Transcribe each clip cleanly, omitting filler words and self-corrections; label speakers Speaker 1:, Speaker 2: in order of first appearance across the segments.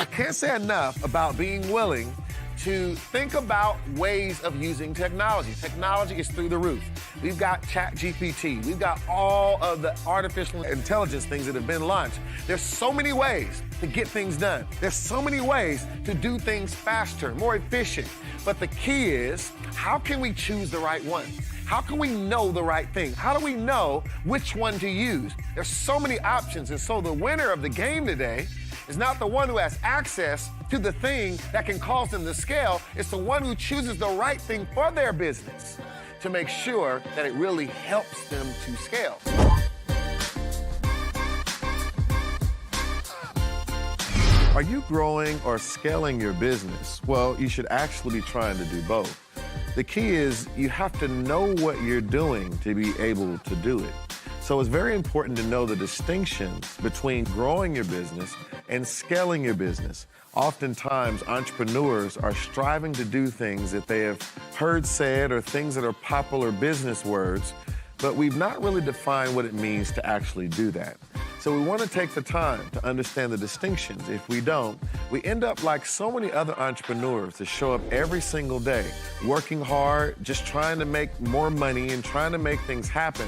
Speaker 1: I can't say enough about being willing to think about ways of using technology. Technology is through the roof. We've got ChatGPT. We've got all of the artificial intelligence things that have been launched. There's so many ways to get things done. There's so many ways to do things faster, more efficient. But the key is, how can we choose the right one? How can we know the right thing? How do we know which one to use? There's so many options, and so the winner of the game today is not the one who has access to the thing that can cause them to scale. It's the one who chooses the right thing for their business to make sure that it really helps them to scale. Are you growing or scaling your business? Well, you should actually be trying to do both. The key is you have to know what you're doing to be able to do it. So it's very important to know the distinctions between growing your business and scaling your business. Oftentimes, entrepreneurs are striving to do things that they have heard said or things that are popular business words, but we've not really defined what it means to actually do that. So we want to take the time to understand the distinctions. If we don't, we end up like so many other entrepreneurs that show up every single day, working hard, just trying to make more money and trying to make things happen.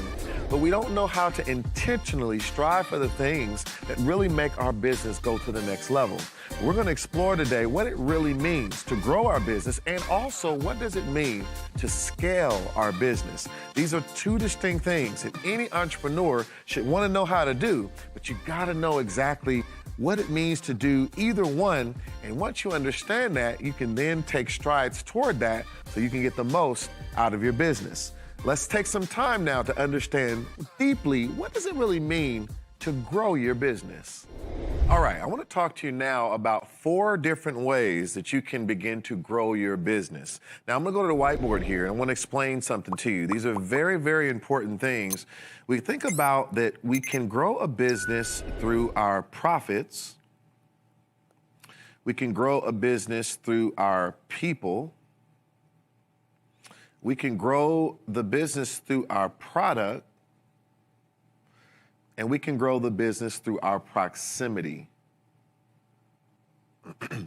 Speaker 1: But we don't know how to intentionally strive for the things that really make our business go to the next level. We're going to explore today what it really means to grow our business, and also what does it mean to scale our business. These are two distinct things that any entrepreneur should want to know how to do, but you got to know exactly what it means to do either one. And once you understand that, you can then take strides toward that so you can get the most out of your business. Let's take some time now to understand deeply, what does it really mean to grow your business? All right, I want to talk to you now about 4 different ways that you can begin to grow your business. Now, I'm going to go to the whiteboard here, and I want to explain something to you. These are very, very important things. We think about that we can grow a business through our profits. We can grow a business through our people. We can grow the business through our product. And we can grow the business through our proximity.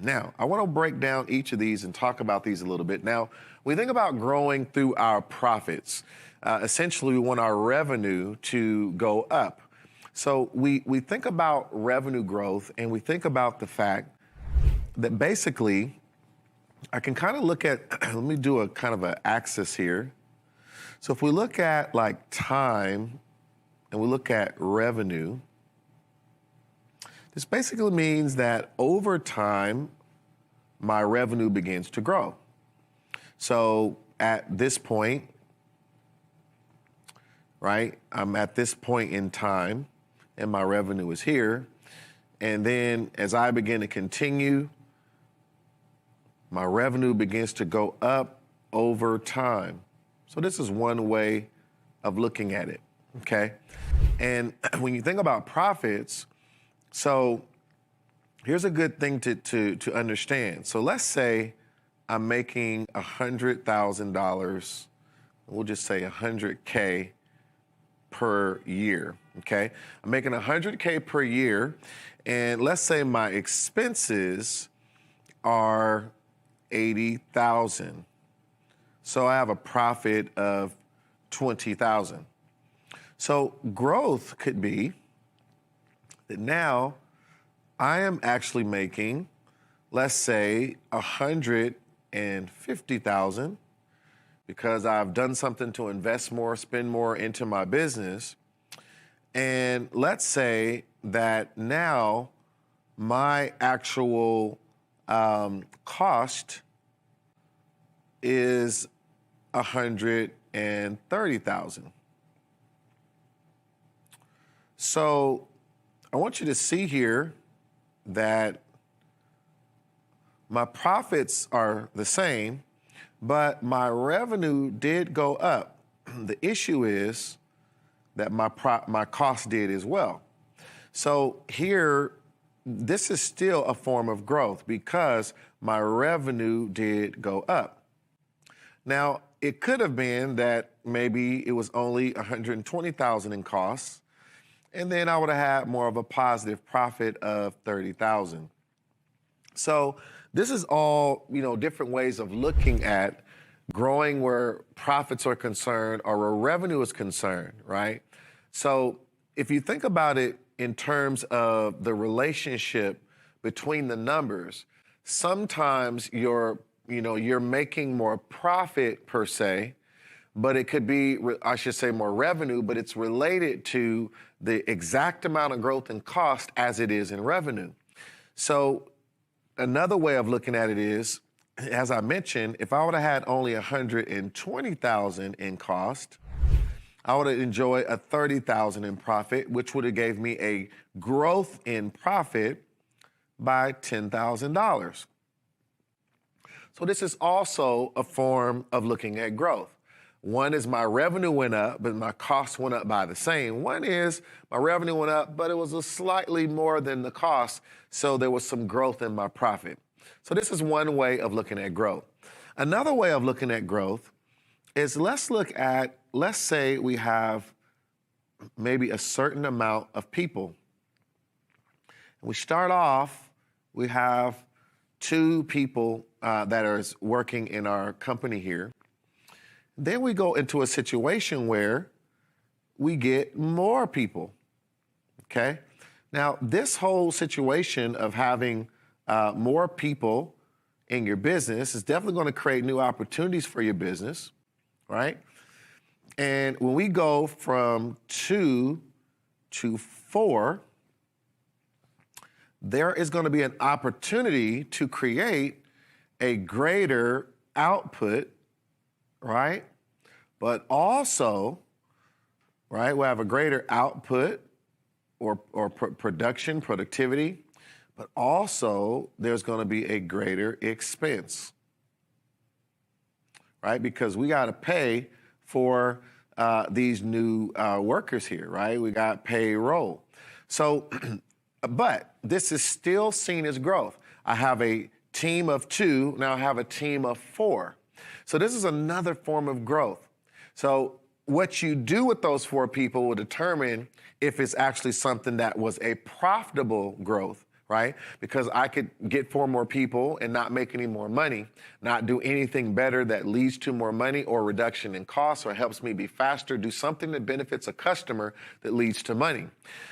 Speaker 1: Now, I want to break down each of these and talk about these a little bit. Now, we think about growing through our profits. Essentially, we want our revenue to go up. So we think about revenue growth, and we think about the fact that basically, I can kind of look at, let me do a kind of an axis here. So if we look at like time, and we look at revenue, this basically means that over time, my revenue begins to grow. So at this point, right, I'm at this point in time, and my revenue is here. And then as I begin to continue, my revenue begins to go up over time. So this is one way of looking at it, okay? And when you think about profits, so here's a good thing to understand. So let's say I'm making $100,000, we'll just say 100K per year, okay? I'm making 100K per year, and let's say my expenses are 80,000. So I have a profit of 20,000. So growth could be that now I am actually making, let's say, 150,000 because I've done something to invest more, spend more into my business. And let's say that now my actual cost is 130,000. So I want you to see here that my profits are the same, but my revenue did go up. The issue is that my cost did as well. So here, this is still a form of growth because my revenue did go up. Now, it could have been that maybe it was only 120,000 in costs, and then I would have had more of a positive profit of 30,000. So this is all, different ways of looking at growing where profits are concerned or where revenue is concerned, right? So if you think about it in terms of the relationship between the numbers, sometimes you're making more profit per se, but it could be, I should say, more revenue, but it's related to the exact amount of growth in cost as it is in revenue. So another way of looking at it is, as I mentioned, if I would have had only 120,000 in cost, I would have enjoyed a 30,000 in profit, which would have gave me a growth in profit by $10,000. So this is also a form of looking at growth. One is my revenue went up, but my costs went up by the same. One is my revenue went up, but it was a slightly more than the cost, so there was some growth in my profit. So this is one way of looking at growth. Another way of looking at growth is let's say we have maybe a certain amount of people. We start off, we have 2 people that are working in our company here. Then we go into a situation where we get more people, okay? Now, this whole situation of having more people in your business is definitely going to create new opportunities for your business, right? And when we go from 2 to 4, there is going to be an opportunity to create a greater output, right? But also, right, we'll have a greater output or production, productivity, but also there's going to be a greater expense, right? Because we got to pay for these new workers here, right? We got payroll. So, but this is still seen as growth. I have a team of 2, now I have a team of 4. So this is another form of growth. So what you do with those 4 people will determine if it's actually something that was a profitable growth, right? Because I could get 4 more people and not make any more money, not do anything better that leads to more money or reduction in costs or helps me be faster, do something that benefits a customer that leads to money.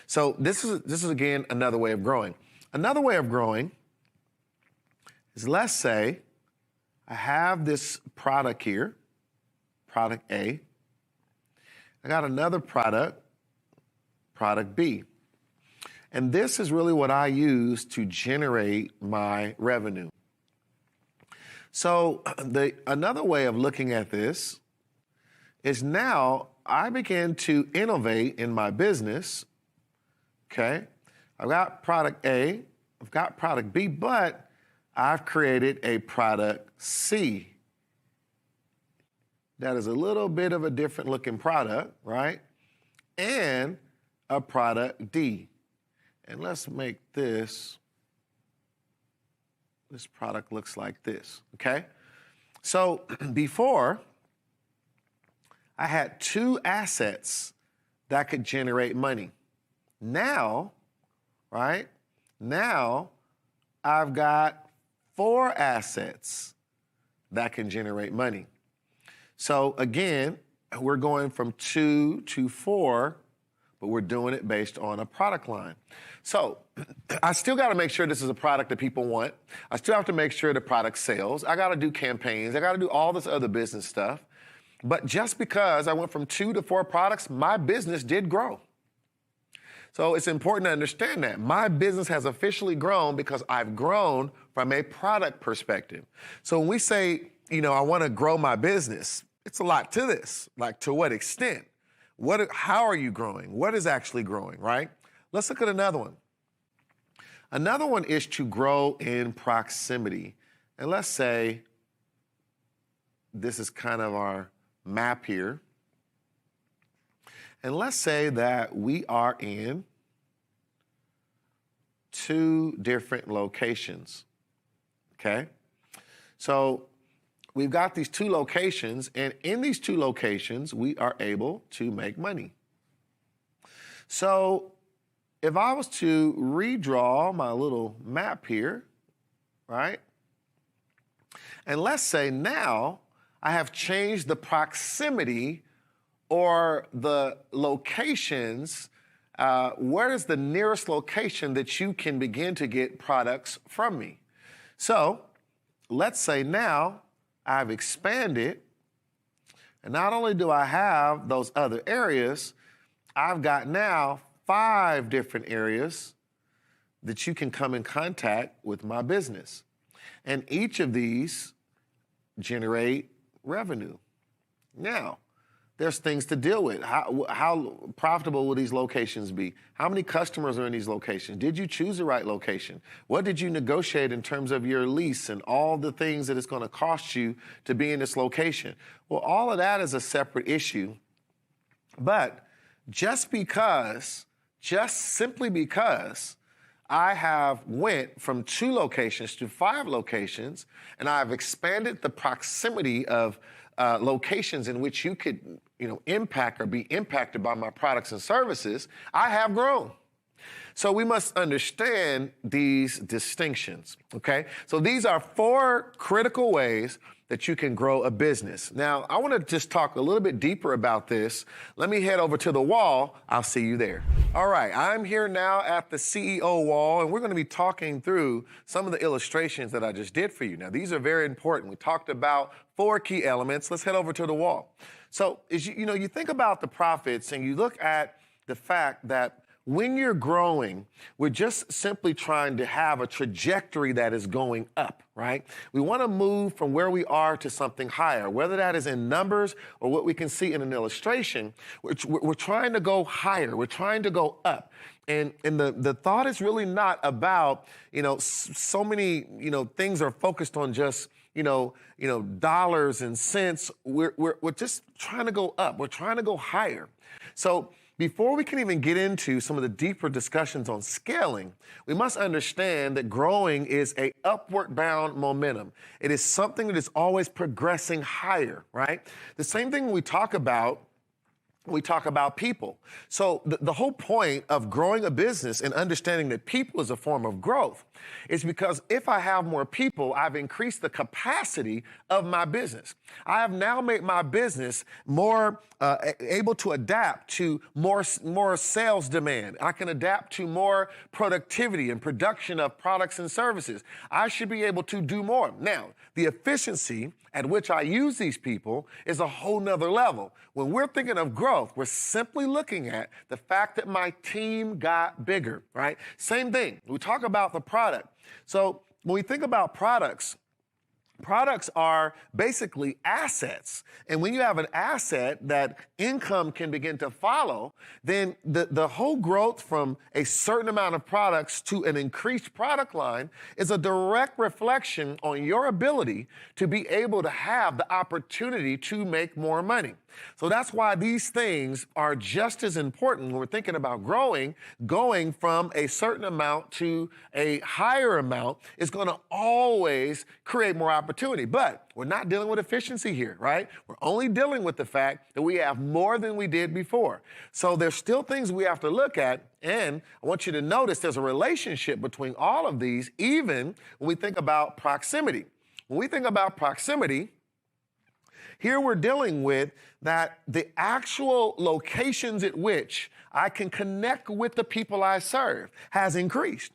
Speaker 1: So this is again, another way of growing. Another way of growing is, let's say I have this product here, product A. I got another product, product B. And this is really what I use to generate my revenue. So another way of looking at this is now I began to innovate in my business, okay? I've got product A, I've got product B, but I've created a product C. That is a little bit of a different looking product, right? And a product D. And let's make this product looks like this, okay? So before, I had 2 assets that could generate money. Now, right? Now, I've got 4 assets that can generate money. So again, we're going from 2 to 4, but we're doing it based on a product line. So I still got to make sure this is a product that people want. I still have to make sure the product sells. I got to do campaigns. I got to do all this other business stuff. But just because I went from 2 to 4 products, my business did grow. So it's important to understand that. My business has officially grown because I've grown from a product perspective. So when we say, I want to grow my business, it's a lot to this. Like, to what extent? How are you growing? What is actually growing, right? Let's look at another one. Another one is to grow in proximity. And let's say this is kind of our map here. And let's say that we are in 2 different locations, okay? So we've got these 2 locations, and in these 2 locations, we are able to make money. So if I was to redraw my little map here, right? And let's say now I have changed the proximity or the locations. Where is the nearest location that you can begin to get products from me? So let's say now I've expanded, and not only do I have those other areas, I've got now 5 different areas that you can come in contact with my business. And each of these generate revenue. Now, there's things to deal with. How profitable will these locations be? How many customers are in these locations? Did you choose the right location? What did you negotiate in terms of your lease and all the things that it's going to cost you to be in this location? Well, all of that is a separate issue. But just simply because I have went from 2 locations to 5 locations, and I've expanded the proximity of locations in which you could, impact or be impacted by my products and services, I have grown. So we must understand these distinctions, okay? So these are 4 critical ways that you can grow a business. Now, I want to just talk a little bit deeper about this. Let me head over to the wall. I'll see you there. All right, I'm here now at the CEO wall, and we're going to be talking through some of the illustrations that I just did for you. Now, these are very important. We talked about 4 key elements. Let's head over to the wall. So, as you think about the profits and you look at the fact that when you're growing, we're just simply trying to have a trajectory that is going up, right? We want to move from where we are to something higher, whether that is in numbers or what we can see in an illustration. We're trying to go higher. We're trying to go up. And the thought is really not about, so many, things are focused on just, dollars and cents. We're just trying to go up. We're trying to go higher. So before we can even get into some of the deeper discussions on scaling, we must understand that growing is a upward bound momentum. It is something that is always progressing higher, right? The same thing we talk about people. So the whole point of growing a business and understanding that people is a form of growth is because if I have more people, I've increased the capacity of my business. I have now made my business more able to adapt to more sales demand. I can adapt to more productivity and production of products and services. I should be able to do more. Now, the efficiency at which I use these people is a whole nother level. When we're thinking of growth, we're simply looking at the fact that my team got bigger, right? Same thing. We talk about the product. So when we think about products are basically assets. And when you have an asset that income can begin to follow, then the whole growth from a certain amount of products to an increased product line is a direct reflection on your ability to be able to have the opportunity to make more money. So that's why these things are just as important when we're thinking about growing. Going from a certain amount to a higher amount is going to always create more opportunity. But we're not dealing with efficiency here, right? We're only dealing with the fact that we have more than we did before. So there's still things we have to look at. And I want you to notice there's a relationship between all of these, even when we think about proximity. When we think about proximity, here we're dealing with that the actual locations at which I can connect with the people I serve has increased.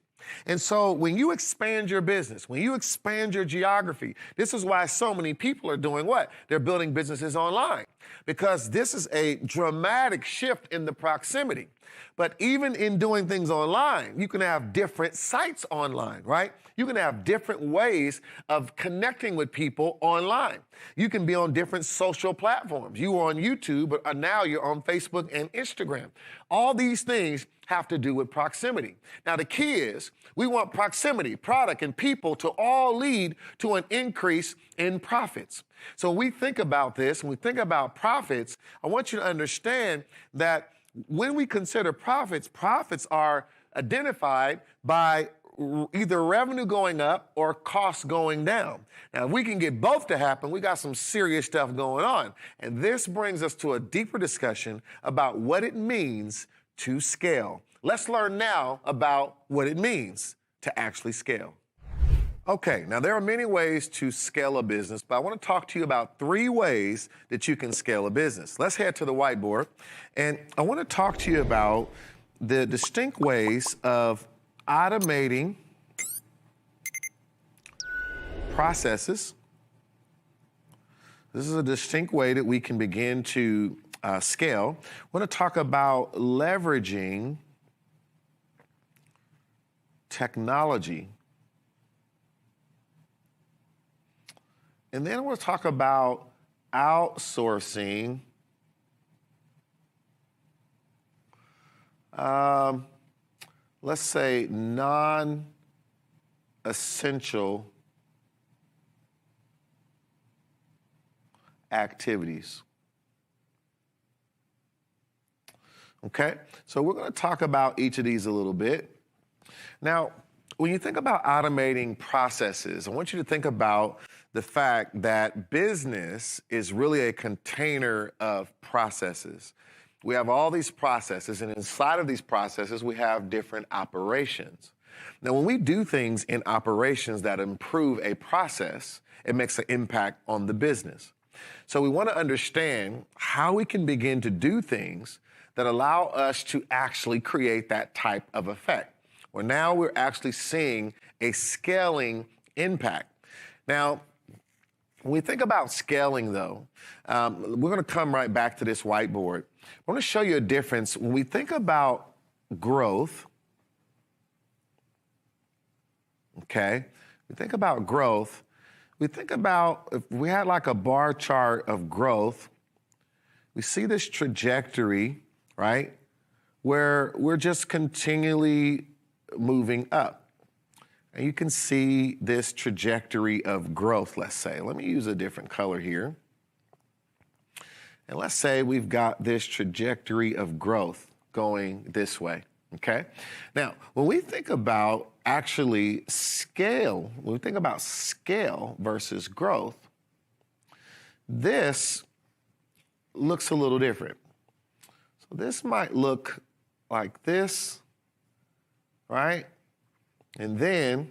Speaker 1: And so when you expand your business, when you expand your geography, this is why so many people are doing what? They're building businesses online, because this is a dramatic shift in the proximity. But even in doing things online, you can have different sites online, right? You can have different ways of connecting with people online. You can be on different social platforms. You were on YouTube, but now you're on Facebook and Instagram. All these things have to do with proximity. Now, the key is we want proximity, product, and people to all lead to an increase in profits. So when we think about this, when we think about profits, I want you to understand that when we consider profits, profits are identified by either revenue going up or costs going down. Now, if we can get both to happen, we got some serious stuff going on. And this brings us to a deeper discussion about what it means to scale. Let's learn now about what it means to actually scale. Okay, now there are many ways to scale a business, but I want to talk to you about 3 ways that you can scale a business. Let's head to the whiteboard, and I want to talk to you about the distinct ways of automating processes. This is a distinct way that we can begin to scale. I want to talk about leveraging technology. And then I want to talk about outsourcing let's say non-essential activities. Okay, so we're going to talk about each of these a little bit. Now, when you think about automating processes, I want you to think about the fact that business is really a container of processes. We have all these processes, and inside of these processes, we have different operations. Now, when we do things in operations that improve a process, it makes an impact on the business. So we want to understand how we can begin to do things that allow us to actually create that type of effect, where now we're actually seeing a scaling impact. Now, when we think about scaling, though, we're going to come right back to this whiteboard. I want to show you a difference. When we think about growth, okay, we think about growth, we think about if we had like a bar chart of growth, we see this trajectory, right, where we're just continually moving up. And you can see this trajectory of growth, let's say. Let me use a different color here. And let's say we've got this trajectory of growth going this way, okay? Now, when we think about actually scale, when we think about scale versus growth, this looks a little different. So this might look like this, right? And then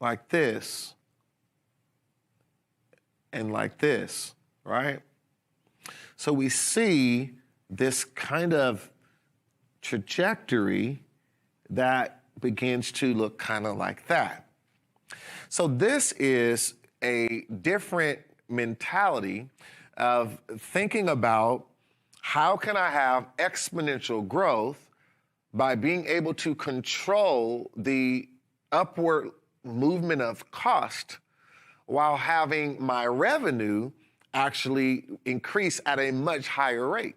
Speaker 1: like this and like this, right? So we see this kind of trajectory that begins to look kind of like that. So this is a different mentality of thinking about how can I have exponential growth by being able to control the upward movement of cost while having my revenue actually increase at a much higher rate.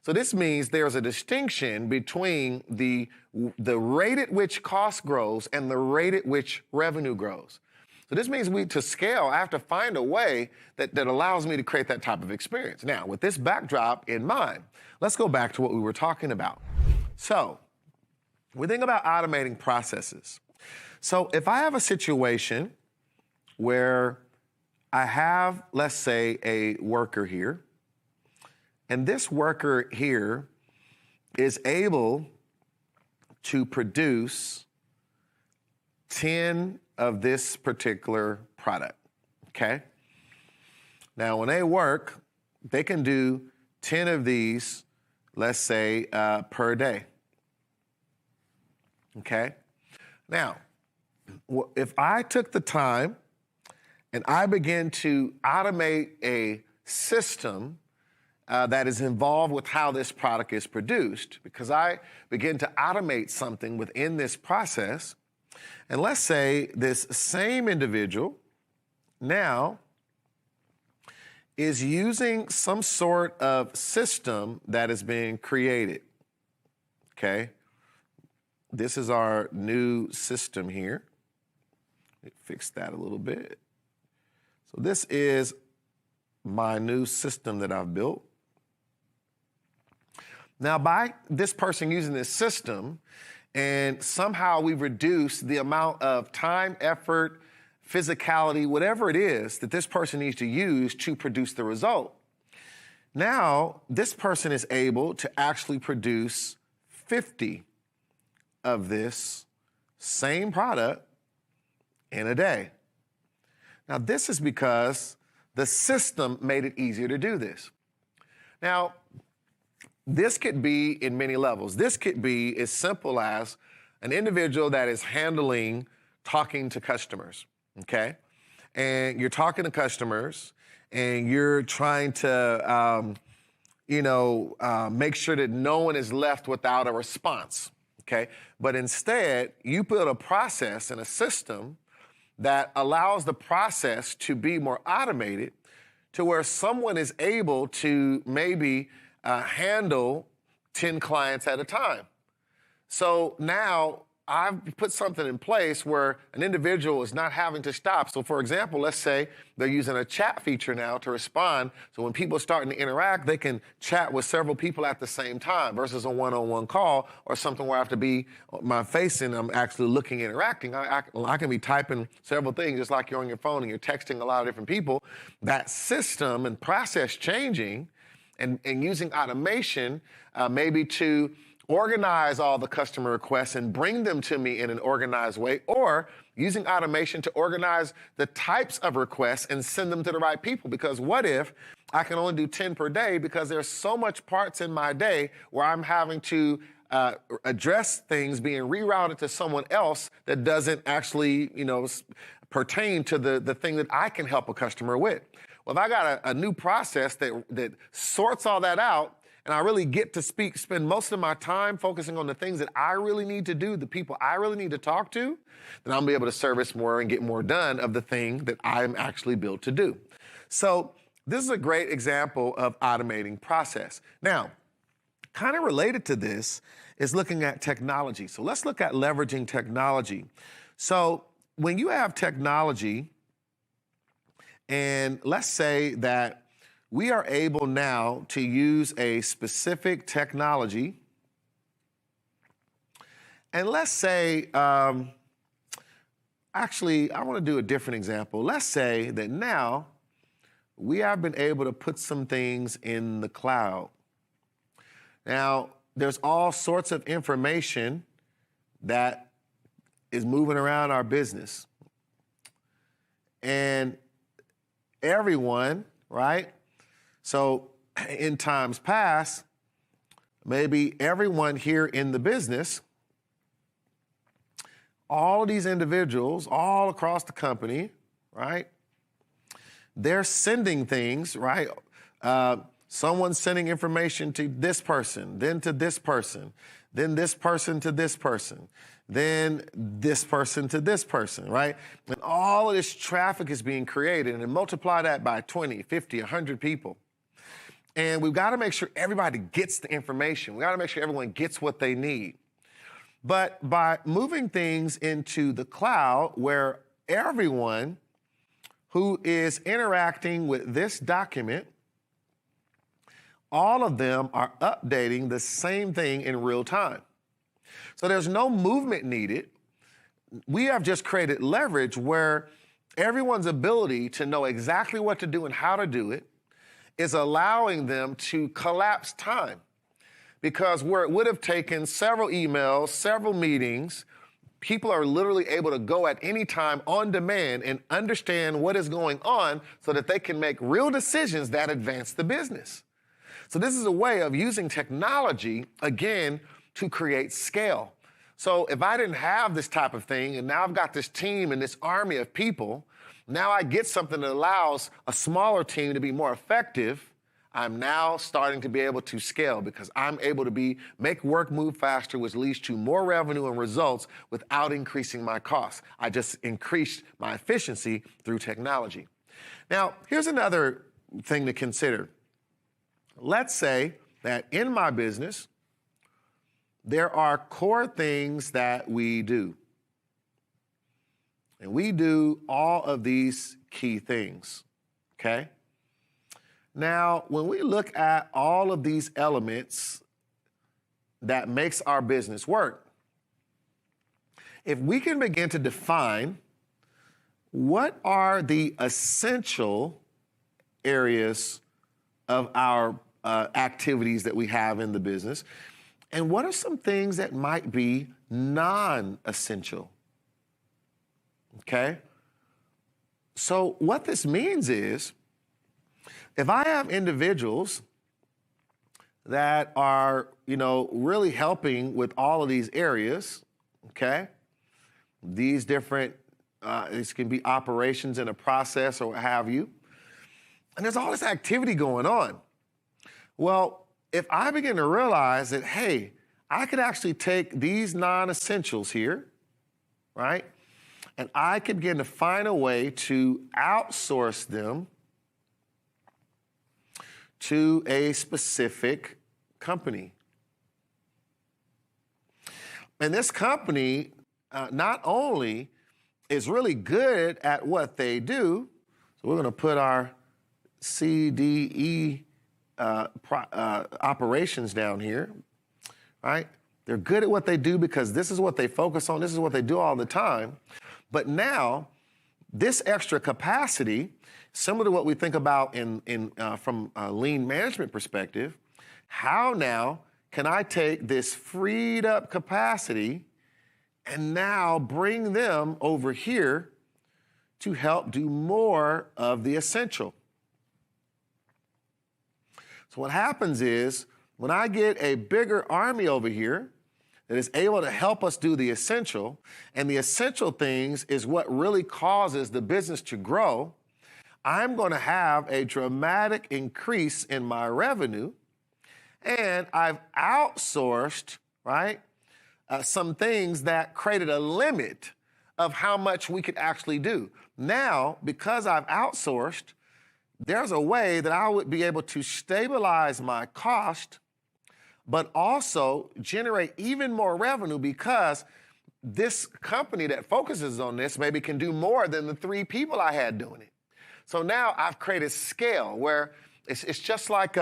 Speaker 1: So this means there's a distinction between the rate at which cost grows and the rate at which revenue grows. So this means to scale, I have to find a way that allows me to create that type of experience. Now, with this backdrop in mind, let's go back to what we were talking about. So we think about automating processes. So if I have a situation where I have, let's say, a worker here, and this worker here is able to produce 10 of this particular product, okay? Now, when they work, they can do 10 of these, let's say, per day, okay? Now, if I took the time and I began to automate a system that is involved with how this product is produced, because I begin to automate something within this process, and let's say this same individual now is using some sort of system that is being created, okay? This is our new system here. Let me fix that a little bit. So this is my new system that I've built. Now, by this person using this system, and somehow we've reduced the amount of time, effort, physicality, whatever it is that this person needs to use to produce the result. Now, this person is able to actually produce 50 of this same product in a day. Now, this is because the system made it easier to do this. Now, this could be in many levels. This could be as simple as an individual that is handling talking to customers, okay? And you're talking to customers and you're trying to, make sure that no one is left without a response, okay? But instead, you build a process and a system that allows the process to be more automated to where someone is able to maybe handle 10 clients at a time. So now I've put something in place where an individual is not having to stop. So for example, let's say they're using a chat feature now to respond. So when people are starting to interact, they can chat with several people at the same time versus a one-on-one call or something where I have to be my face and I'm actually looking, interacting. I can be typing several things just like you're on your phone and you're texting a lot of different people. That system and process changing and using automation maybe to organize all the customer requests and bring them to me in an organized way, or using automation to organize the types of requests and send them to the right people. Because what if I can only do 10 per day because there's so much parts in my day where I'm having to address things being rerouted to someone else that doesn't actually, pertain to the thing that I can help a customer with. Well, if I got a new process that sorts all that out, and I really get to spend most of my time focusing on the things that I really need to do, the people I really need to talk to, then I'll be able to service more and get more done of the thing that I'm actually built to do. So this is a great example of automating process. Now, kind of related to this is looking at technology. So let's look at leveraging technology. So when you have technology, and let's say that we are able now to use a specific technology. And let's say, actually, I want to do a different example. Let's say that now we have been able to put some things in the cloud. Now, there's all sorts of information that is moving around our business. And everyone, right? So in times past, maybe everyone here in the business, all of these individuals all across the company, right? They're sending things, right? Someone's sending information to this person, then to this person, then this person to this person, then this person to this person, right? And all of this traffic is being created, and multiply that by 20, 50, 100 people. And we've got to make sure everybody gets the information. We got to make sure everyone gets what they need. But by moving things into the cloud where everyone who is interacting with this document, all of them are updating the same thing in real time. So there's no movement needed. We have just created leverage where everyone's ability to know exactly what to do and how to do it is allowing them to collapse time. Because where it would have taken several emails, several meetings, people are literally able to go at any time on demand and understand what is going on so that they can make real decisions that advance the business. So this is a way of using technology, again, to create scale. So if I didn't have this type of thing, and now I've got this team and this army of people, now I get something that allows a smaller team to be more effective. I'm now starting to be able to scale because I'm able to make work move faster, which leads to more revenue and results without increasing my costs. I just increased my efficiency through technology. Now, here's another thing to consider. Let's say that in my business, there are core things that we do. And we do all of these key things, okay? Now, when we look at all of these elements that makes our business work, if we can begin to define what are the essential areas of our activities that we have in the business, and what are some things that might be non-essential? okay? So what this means is, if I have individuals that are, really helping with all of these areas, okay? These different, this can be operations in a process or what have you. And there's all this activity going on. Well, if I begin to realize that, hey, I could actually take these non-essentials here, right? And I could begin to find a way to outsource them to a specific company. And this company not only is really good at what they do, so we're going to put our CDE operations down here, right? They're good at what they do because this is what they focus on. This is what they do all the time. But now, this extra capacity, similar to what we think about from a lean management perspective, how now can I take this freed up capacity and now bring them over here to help do more of the essential? So what happens is, when I get a bigger army over here that is able to help us do the essential, and the essential things is what really causes the business to grow, I'm going to have a dramatic increase in my revenue, and I've outsourced, right, some things that created a limit of how much we could actually do. Now, because I've outsourced, there's a way that I would be able to stabilize my cost, but also generate even more revenue, because this company that focuses on this maybe can do more than the 3 people I had doing it. So now I've created scale where it's just like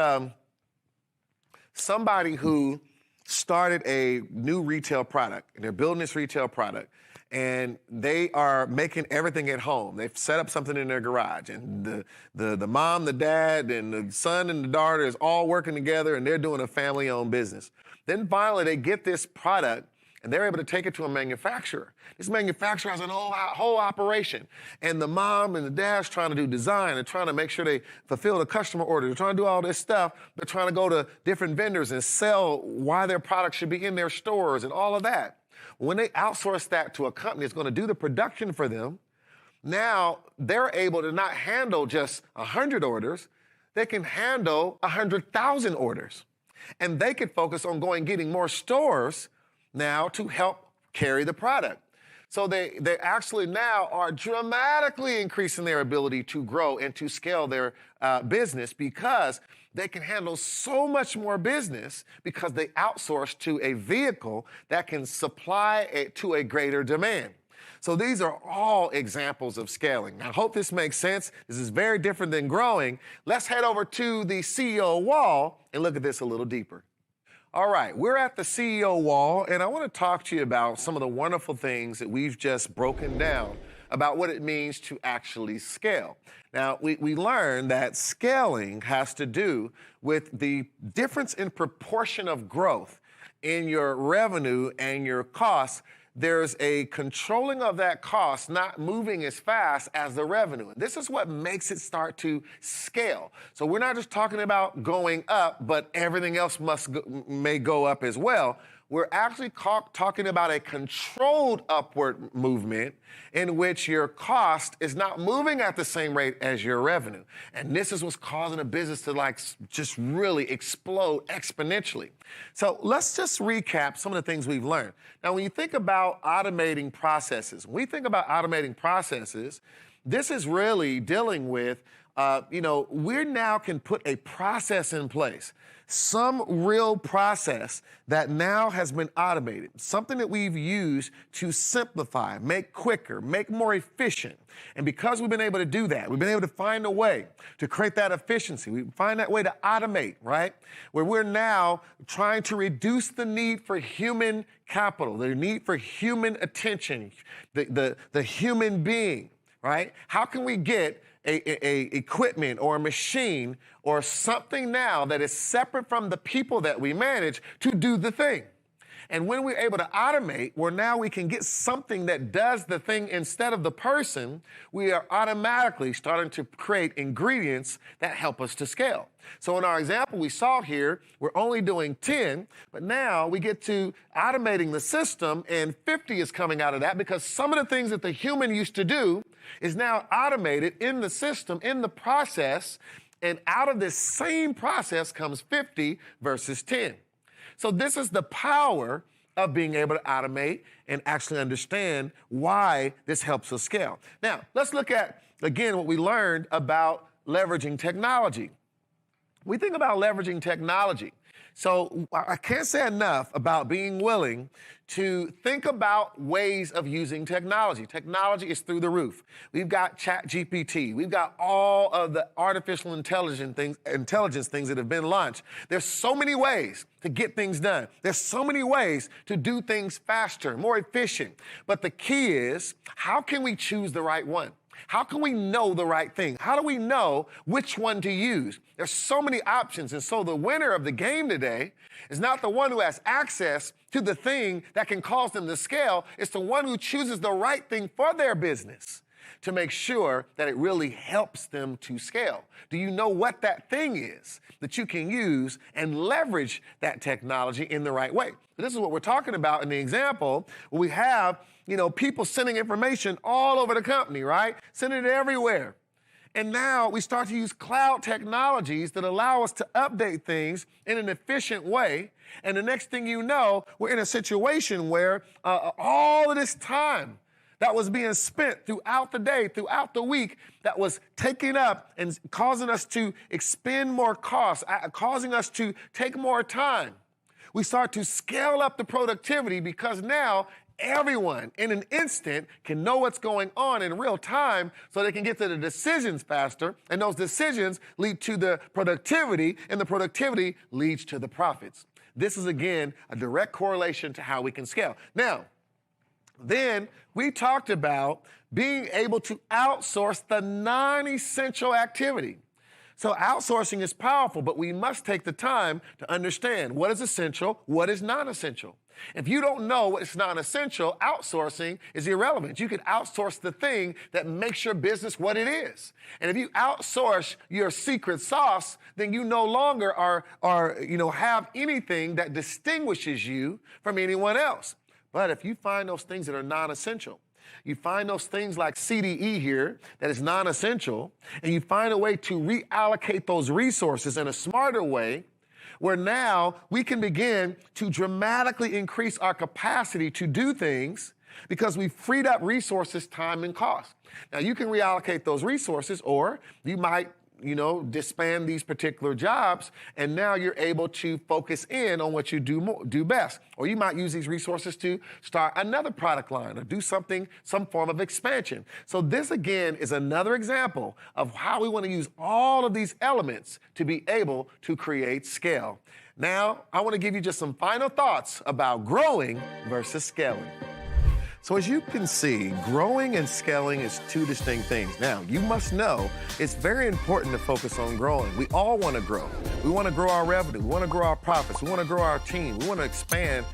Speaker 1: somebody who started a new retail product, and they're building this retail product, and they are making everything at home. They've set up something in their garage, and the mom, the dad, and the son and the daughter is all working together, and they're doing a family-owned business. Then finally, they get this product, and they're able to take it to a manufacturer. This manufacturer has a whole operation, and the mom and the dad's trying to do design and trying to make sure they fulfill the customer order. They're trying to do all this stuff, but trying to go to different vendors and sell why their product should be in their stores and all of that. When they outsource that to a company that's going to do the production for them, now they're able to not handle just 100 orders. They can handle 100,000 orders. And they can focus on getting more stores now to help carry the product. So they actually now are dramatically increasing their ability to grow and to scale their business, because they can handle so much more business because they outsource to a vehicle that can supply it to a greater demand. So these are all examples of scaling. Now, I hope this makes sense. This is very different than growing. Let's head over to the CEO wall and look at this a little deeper. All right, we're at the CEO wall, and I want to talk to you about some of the wonderful things that we've just broken down about what it means to actually scale. Now, we learned that scaling has to do with the difference in proportion of growth in your revenue and your costs. There's a controlling of that cost not moving as fast as the revenue. And this is what makes it start to scale. So we're not just talking about going up, but everything else may go up as well. We're actually talking about a controlled upward movement in which your cost is not moving at the same rate as your revenue. And this is what's causing a business to just really explode exponentially. So let's just recap some of the things we've learned. Now, when you think about automating processes, this is really dealing with, we now can put a process in place. Some real process that now has been automated, something that we've used to simplify, make quicker, make more efficient. And because we've been able to do that, we've been able to find a way to create that efficiency. We find that way to automate, right? Where we're now trying to reduce the need for human capital, the need for human attention, the human being, right? How can we get a equipment or a machine or something now that is separate from the people that we manage to do the thing? And when we're able to automate, where now we can get something that does the thing instead of the person, we are automatically starting to create ingredients that help us to scale. So in our example we saw here, we're only doing 10, but now we get to automating the system and 50 is coming out of that because some of the things that the human used to do is now automated in the system, in the process, and out of this same process comes 50 versus 10. So this is the power of being able to automate and actually understand why this helps us scale. Now, let's look at, again, what we learned about leveraging technology. We think about leveraging technology. So I can't say enough about being willing to think about ways of using technology. Technology is through the roof. We've got ChatGPT. We've got all of the artificial intelligence things that have been launched. There's so many ways to get things done. There's so many ways to do things faster, more efficient. But the key is, how can we choose the right one? How can we know the right thing? How do we know which one to use? There's so many options, and so the winner of the game today is not the one who has access to the thing that can cause them to scale. It's the one who chooses the right thing for their business to make sure that it really helps them to scale. Do you know what that thing is that you can use and leverage that technology in the right way? This is what we're talking about in the example. We have, people sending information all over the company, right? Sending it everywhere. And now we start to use cloud technologies that allow us to update things in an efficient way. And the next thing you know, we're in a situation where all of this time that was being spent throughout the day, throughout the week, that was taking up and causing us to expend more costs, causing us to take more time. We start to scale up the productivity because now everyone in an instant can know what's going on in real time so they can get to the decisions faster, and those decisions lead to the productivity, and the productivity leads to the profits. This is, again, a direct correlation to how we can scale. Now, then we talked about being able to outsource the non-essential activity. So outsourcing is powerful, but we must take the time to understand what is essential, what is non-essential. If you don't know what's non-essential, outsourcing is irrelevant. You can outsource the thing that makes your business what it is. And if you outsource your secret sauce, then you no longer have anything that distinguishes you from anyone else. But if you find those things that are non-essential, you find those things like CDE here that is non-essential, and you find a way to reallocate those resources in a smarter way, where now we can begin to dramatically increase our capacity to do things because we've freed up resources, time, and cost. Now, you can reallocate those resources, or you might disband these particular jobs, and now you're able to focus in on what you do best. Or you might use these resources to start another product line or do something, some form of expansion. So this, again, is another example of how we want to use all of these elements to be able to create scale. Now, I want to give you just some final thoughts about growing versus scaling. So as you can see, growing and scaling is two distinct things. Now, you must know it's very important to focus on growing. We all want to grow. We want to grow our revenue. We want to grow our profits. We want to grow our team. We want to expand,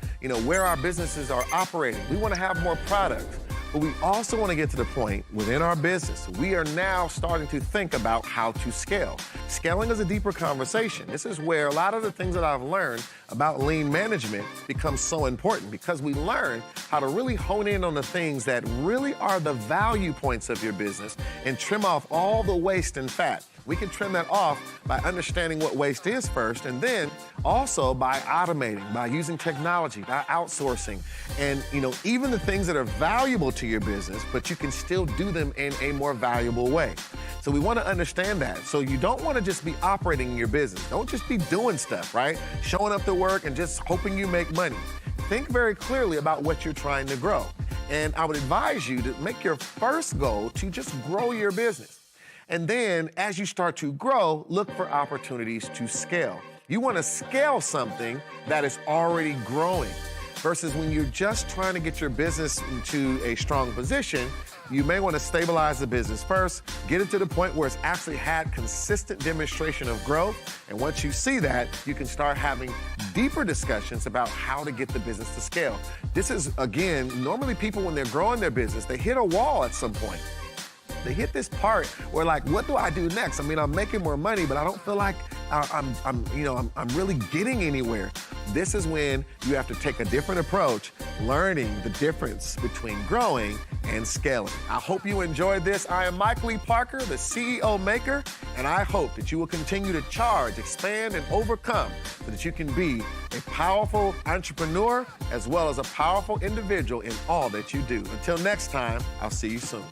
Speaker 1: where our businesses are operating. We want to have more products. But we also want to get to the point within our business. We are now starting to think about how to scale. Scaling is a deeper conversation. This is where a lot of the things that I've learned about lean management become so important, because we learn how to really hone in on the things that really are the value points of your business and trim off all the waste and fat. We can trim that off by understanding what waste is first, and then also by automating, by using technology, by outsourcing, and even the things that are valuable to your business, but you can still do them in a more valuable way. So we want to understand that. So you don't want to just be operating your business. Don't just be doing stuff, right? Showing up to work and just hoping you make money. Think very clearly about what you're trying to grow. And I would advise you to make your first goal to just grow your business. And then as you start to grow, look for opportunities to scale. You want to scale something that is already growing. versus when you're just trying to get your business into a strong position. You may want to stabilize the business first, get it to the point where it's actually had consistent demonstration of growth. And once you see that, you can start having deeper discussions about how to get the business to scale. This is, again, normally people, when they're growing their business, they hit a wall at some point. They hit this part where, like, what do I do next? I mean, I'm making more money, but I don't feel like I'm really getting anywhere. This is when you have to take a different approach, learning the difference between growing and scaling. I hope you enjoyed this. I am Mike Lee Parker, the CEO Maker, and I hope that you will continue to charge, expand, and overcome so that you can be a powerful entrepreneur as well as a powerful individual in all that you do. Until next time, I'll see you soon.